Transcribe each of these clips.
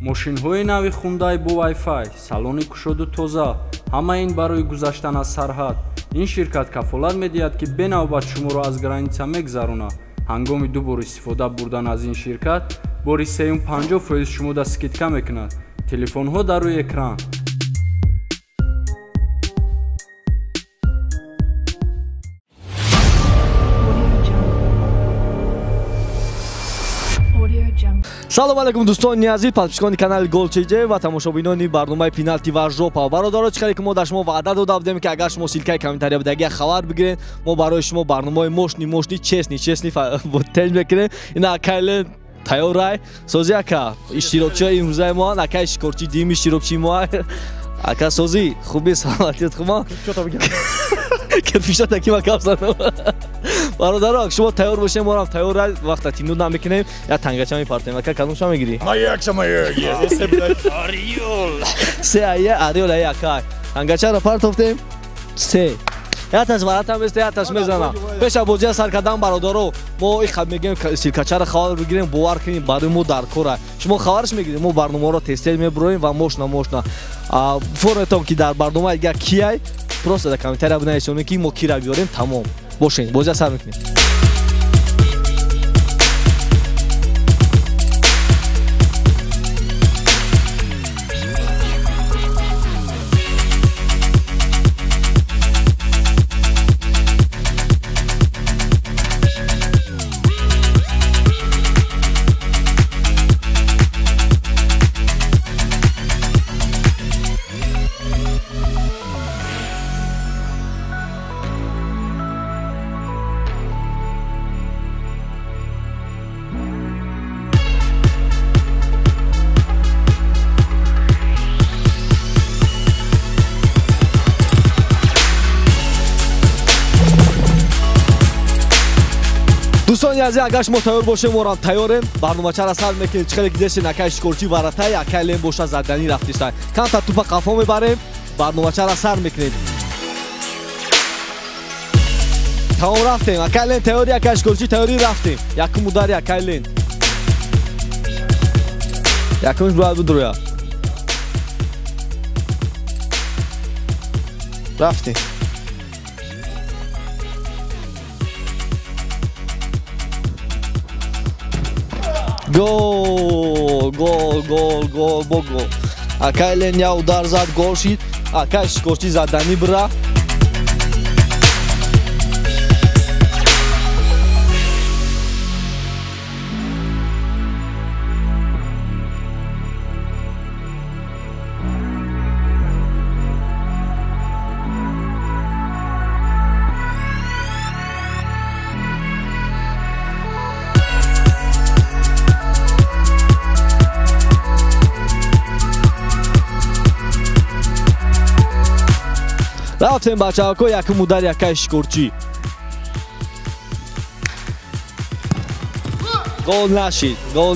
мошинҳои нави Hyundai бо Wi-Fi, салони кушоду тоза, ҳама ин барои гузаштан аз сарҳад. Ин ширкат кафолат медиҳад ки бенавбат шуморо аз граница мегзаронад. ҳангоми ду бор истифода бурдан аз ин ширкат бори сеюм 50% шумода скидка мекунад. телефонҳо дар рӯи экран. салом алейкум дӯстони азиз, подписчикони канали Голчеҷе ва тамошобинони барномаи пеналти ва жопа. бародаро, чӣ кадом ки мо дар шумо ваъда дода будем ки агар шумо силкаи комментария будагия хабар бигирен, мо барои шумо барномаи мошни честни теҷ мекунем. ина акайле тайёрай сози ака иштирокчиҳои имрӯзаи мо акай шикорчи дими иштирокчии мо ака сози хуби саломатият хума керфишот акима капсанам. бародаро, шумо тайёр бошем, мо ҳам тайёр вақта тинуд намекунем. Я тангача мепартем. Ака кадомша мегирӣ? се ая ариёл ая ака. Тангачаро партофтем. се. Яташ варатам эст, яташ мезанам. Пеша бозия сар кардам бародаро. Мо ин хаб мегем силкачаро хабар бигирем, бовар кунем барои мо дар кора. Шумо хабарш мегирем, мо барномаро тез-тез мебуроем ва мошна. Форматон ки дар барнома ягар кияй, просто дар комментария бинависонем ки мо кира биёрем, тамом. Бошен, бозия сар мекунем. дӯстони азиз, агар шумо тайёр бошем, мо ҳам тайёрем. Барномачаро сар мекунем. чӣ кадом ки дестен акай шикорчи варатай, акай лем боша задани рафтистай. Камтар тупа қафо мебарем, барномачаро сар мекунем. тамом рафтем. Акай лен тайёри, акай шикорчи тайёри рафтем. Якум удари акай лен. Якумш бояд будроя. рафтем. гол бо гол. Акай лен я удар зад, гол шид. Акай шикорчи задани бира. рафтем бачаҳако, якум удар якай шикорчи. гол нашид. гол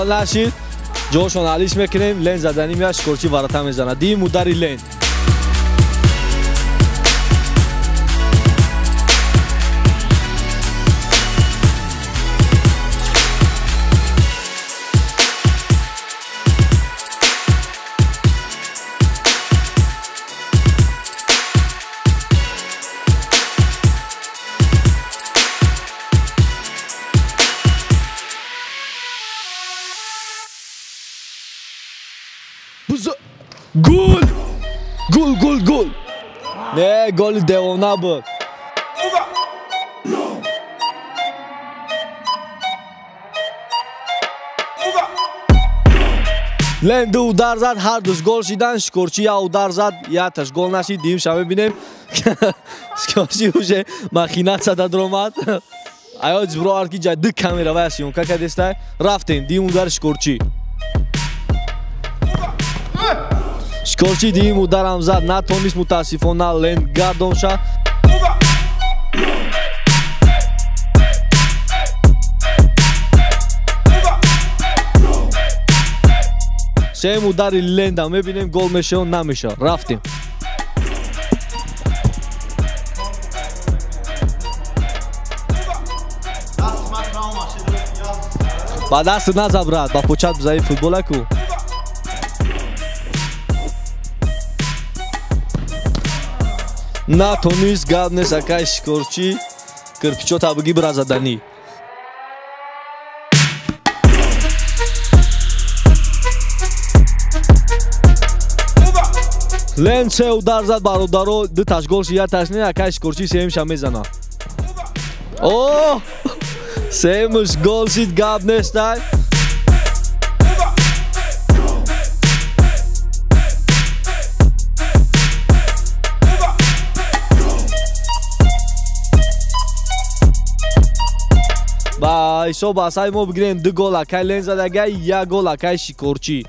нашид. ҷошон алиш мекунем, лен задани меяд, шикорчи варата мезанад. дим удари лен. гул. Не, голи девона буд. лен ду удар зад, ҳар душ гол шидан. шикорчи я удар зад, яташ гол нашид. дим ша мебинем. шикорчи уже махинаца дадромад. аё ҷибро ки ҷа ду камера вая сиёнка кадестай. рафтем, дим удар шикорчи. шикорчи дим ударам зад, натонист мутаассифона лен гардонша. сем удари ленда мебинем, гол меша намеша. рафтем. با دست نزد برد با پوچت بزایی فوتبال کو نتونیست گاب نیست اکای شکرچی کرپیچو تا بگی برا زدنی لن سه удар زد برادرو دو تاش گل شد تاش نه اکای شکرچی سهمش هم میزنه اوه سهمش گل شد گاب نیست با حساب اسای ما بگیریم دو گل اکای لن زد اگه یک گل اکای شکرچی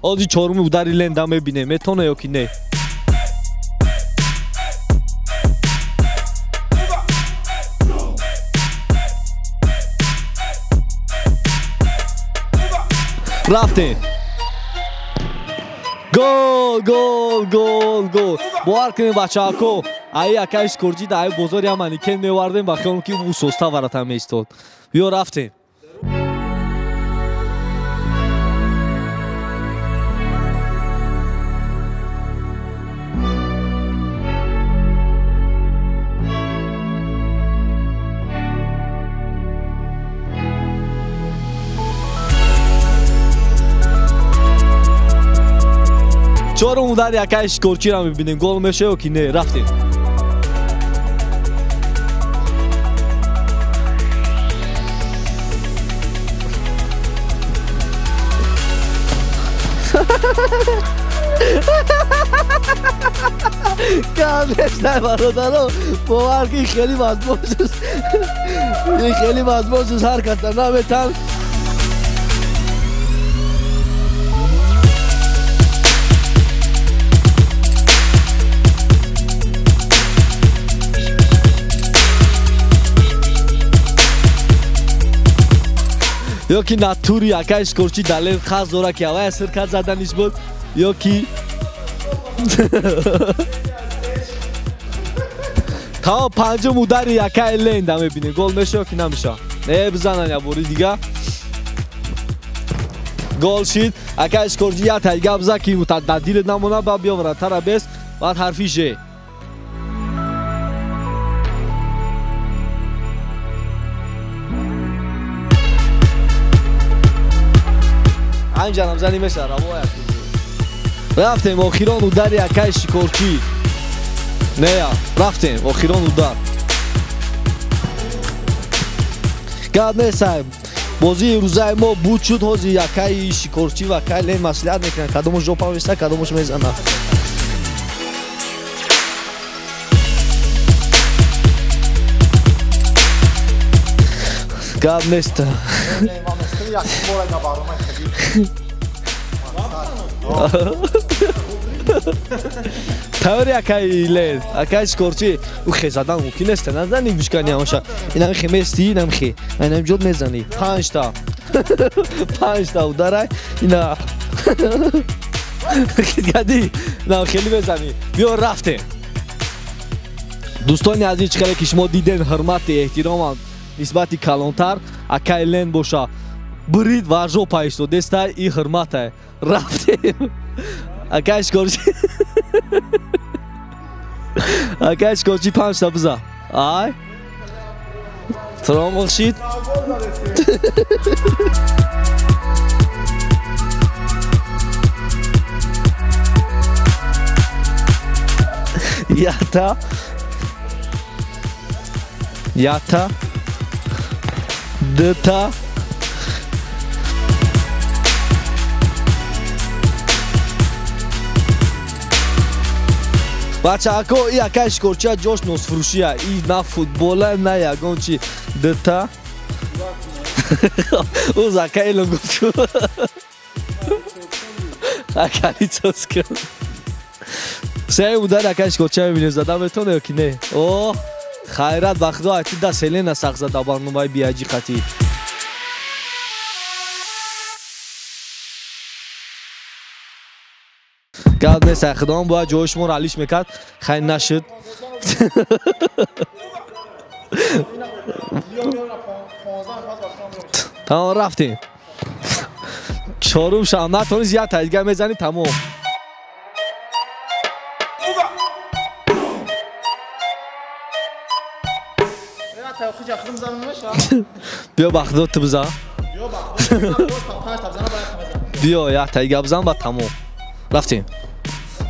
آزی چهارمی удاری لن دا میبینه میتونه یا کی نه رفتیم گل گل گل گل باور کنیم بچه ها کو ای اکای شکرچی دا ای بزرگی هم منیکن میوردیم و خیلی که او سوستا ورد هم میستود بیا رفتیم چهارم در یکای شکرچی را میبینیم گل میشه و کی نه رفتیم کامش نه برادرو باور که خیلی مضبوط است خیلی مضبوط است حرکت نمیتن یا کی ناتوری اکای شکرچی دلیل خاص داره که اوای سرکت زدنش بود یا کی تا پنجم удاری اکای لن دا میبینیم گل میشه یا کی نمیشه نه بزنن یا بوری دیگه گل شد اکای شکرچی یا تایگه بزا کی متعدیل نمونه با بیاورد تر بیست بعد حرفی ژ اینجا نمزنی میشه روایت رفتیم آخیران udari اکای شکرچی نه رفتیم آخیران udar گاد نیستیم بازی روزای ما بود شد هازی اکای شکرچی و اکای لن مسئولیت میکنن کدومش جوپا میسته کدومش میزنه گاد نیست تاوری اکای لن اکای شکرچی او خیزادن ممکن است نزنی بشکنی همشه این هم خیمستی این هم خی این هم جود میزنی پنج تا udare اینا گدی نه خیلی میزنی بیا رفتیم دوستانی عزیز چقدر که شما دیدن حرمت احترام نسبت کلانتر اکای لن باشه برید و جوپا ایستادسته این حرمت رفتیم اکای شکرچی اکای شکرچی پنج تا بزا آی ترامل شید یاتا دتا بچه اکو ای اکای شکرچی جوش نوز فروشیه ای نه فوتباله نه یگان چی دتا اوز اکای لنگو تو اکایی چوز کن سه udari اکای شکرچی میبینیم زده بتونه یا کی نه اوه خیرت بخدا ایتی دا سلین ساق زده برنامه بیاجی خطی گاد نیست خدام باید جوش ما رو علیش میکرد خیلی نشد تمام رفتیم чорум шам натонис як тайга мезани тамом биё бахдод ту бизан биё як тайга бизан ба тамом рафтем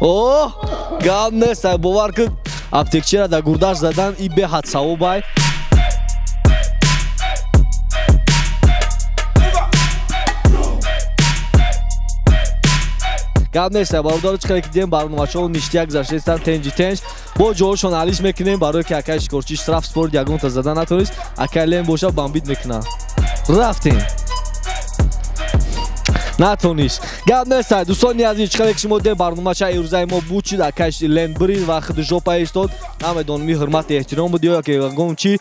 о гап нест бовар ки аптекчира да гурдаш задан и беҳад савобай гап нест бародаро чӣ каре ки дем барномачаҳо ништияк гузаштаистан тенҷи тенҷ бо ҷоҳошон алиш мекунем барое ки акай шикорчӣ штраф спорт ягонта зада натонист акай лем боша бамбит мекунад рафтем натонист гап нест дӯстони азиз чӣ каре ки шумо дем барномачаи имрӯзаи мо буд шуд акай лен бирид ва худи жопа истод намедонем ҳурмати эҳтиром буд ё ки ягон чӣ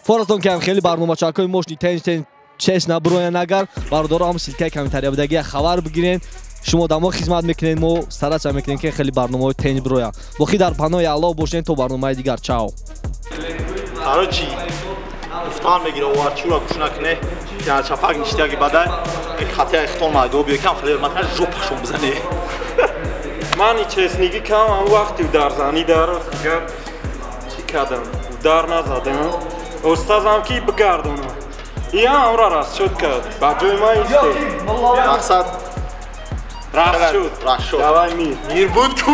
форатон кам хеле барномачаҳои мошни тенҷ тенҷ чес набуроян агар бародаро ҳам силкаи комментария будагия хабар бигирен шумо дамо хизмат мекунед мо старача мекунем ки хеле барномаҳои тенҷ бироян боқӣ дар паноҳи аллоҳ бошед то барномаи дигар чао короче ифтор мегира оварчура гӯш накуне яна чапак ништияги бадай хатия ихтор майдо биё кам хеле ҳурмат кунед жопашон бизане мани честнигӣ кам ҳам вақти удар занидаар гар чӣ кардам удар назадам остазам ки бигардонам ия ҳамра расчёт кард ба ҷои ман истед мақсад расчёт расчёт давай мир мир буд ку